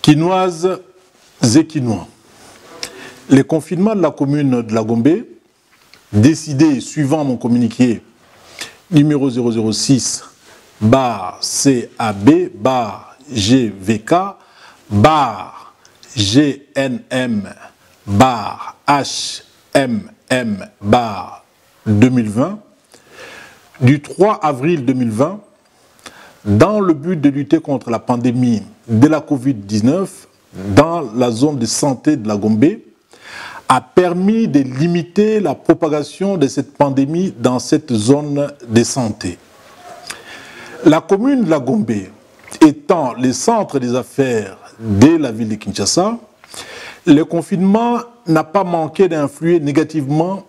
Quinoises et Quinois. Les confinements de la commune de la Gombe, décidés suivant mon communiqué numéro 006-GVK-GNM-HMM-2020 du 3 avril 2020 dans le but de lutter contre la pandémie de la Covid-19 dans la zone de santé de la Gombe a permis de limiter la propagation de cette pandémie dans cette zone de santé. La commune de la Gombe étant le centre des affaires de la ville de Kinshasa, le confinement n'a pas manqué d'influer négativement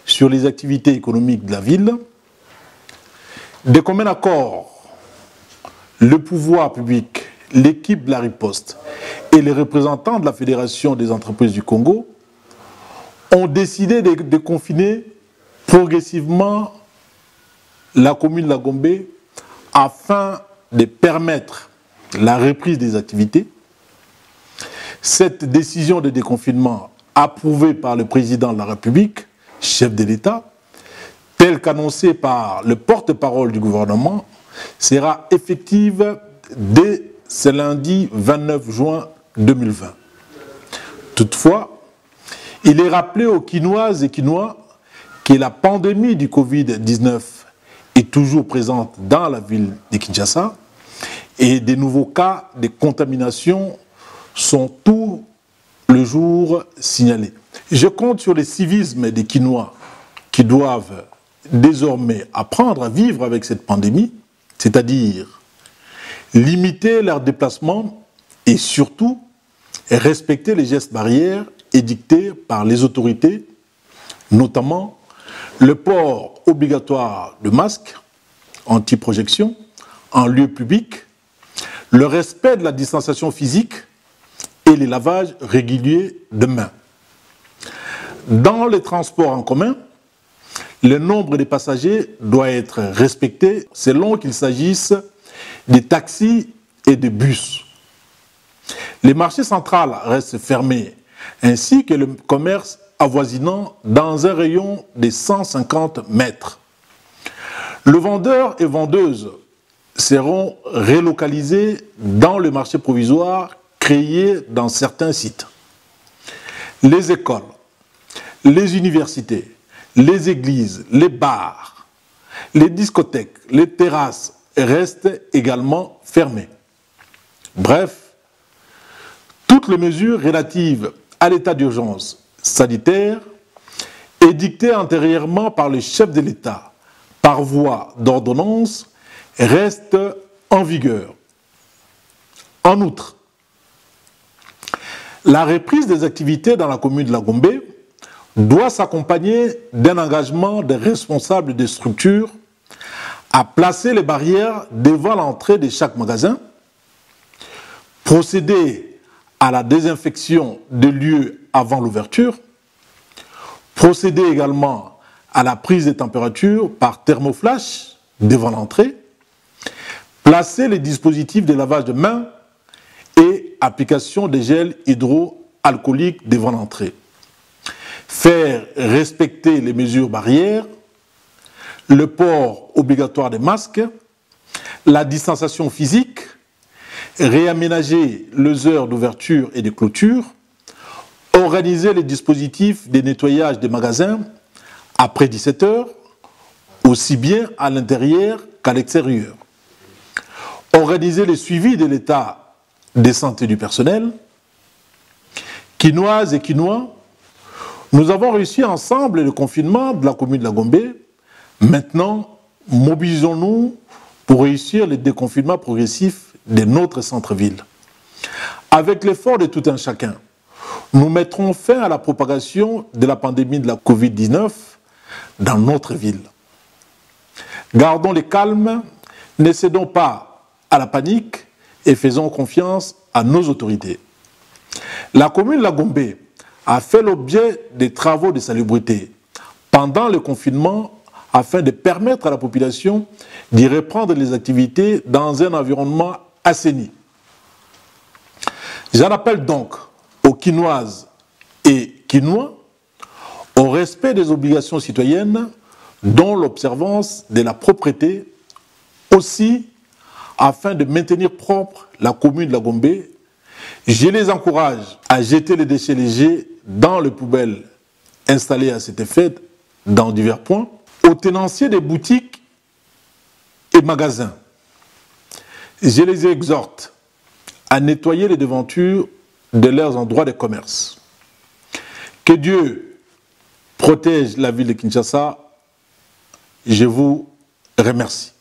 sur les activités économiques de la ville. De commun accord, le pouvoir public, l'équipe de la riposte et les représentants de la Fédération des entreprises du Congo ont décidé de confiner progressivement la commune de la Gombe afin de permettre la reprise des activités. Cette décision de déconfinement approuvée par le président de la République, chef de l'État, telle qu'annoncée par le porte-parole du gouvernement, sera effective dès ce lundi 29 juin 2020. Toutefois, il est rappelé aux Quinoises et Quinois que la pandémie du Covid-19 est toujours présente dans la ville de Kinshasa et des nouveaux cas de contamination sont tous les jours signalés. Je compte sur le civisme des Quinois qui doivent désormais apprendre à vivre avec cette pandémie, c'est-à-dire limiter leurs déplacements et surtout respecter les gestes barrières édictés par les autorités, notamment le port obligatoire de masques anti-projection en lieu public, le respect de la distanciation physique et les lavages réguliers de mains. Dans les transports en commun, le nombre de passagers doit être respecté selon qu'il s'agisse des taxis et des bus. Les marchés centrales restent fermés, ainsi que le commerce avoisinant dans un rayon de 150 mètres. Le vendeur et vendeuse seront relocalisés dans le marché provisoire créé dans certains sites. Les écoles, les universités, les églises, les bars, les discothèques, les terrasses restent également fermées. Bref, toutes les mesures relatives à l'état d'urgence sanitaire édictées antérieurement par le chef de l'État par voie d'ordonnance restent en vigueur. En outre, la reprise des activités dans la commune de la Gombe doit s'accompagner d'un engagement des responsables des structures à placer les barrières devant l'entrée de chaque magasin, procéder à la désinfection des lieux avant l'ouverture, procéder également à la prise de température par thermoflash devant l'entrée, placer les dispositifs de lavage de mains et application des gels hydroalcooliques devant l'entrée, faire respecter les mesures barrières, le port obligatoire des masques, la distanciation physique, réaménager les heures d'ouverture et de clôture, organiser les dispositifs de nettoyage des magasins après 17 heures, aussi bien à l'intérieur qu'à l'extérieur, organiser le suivi de l'état de santé du personnel. Quinoises et Quinois, nous avons réussi ensemble le confinement de la commune de la Gombe. Maintenant, mobilisons-nous pour réussir le déconfinement progressif de notre centre-ville. Avec l'effort de tout un chacun, nous mettrons fin à la propagation de la pandémie de la Covid-19 dans notre ville. Gardons le calme, ne cédons pas à la panique et faisons confiance à nos autorités. La commune de la Gombe a fait l'objet des travaux de salubrité pendant le confinement afin de permettre à la population d'y reprendre les activités dans un environnement assaini. J'en appelle donc aux Quinoises et Quinois au respect des obligations citoyennes, dont l'observance de la propreté, aussi afin de maintenir propre la commune de la Gombe. Je les encourage à jeter les déchets légers dans les poubelles installées à cet effet dans divers points. Aux tenanciers des boutiques et magasins, je les exhorte à nettoyer les devantures de leurs endroits de commerce. Que Dieu protège la ville de Kinshasa. Je vous remercie.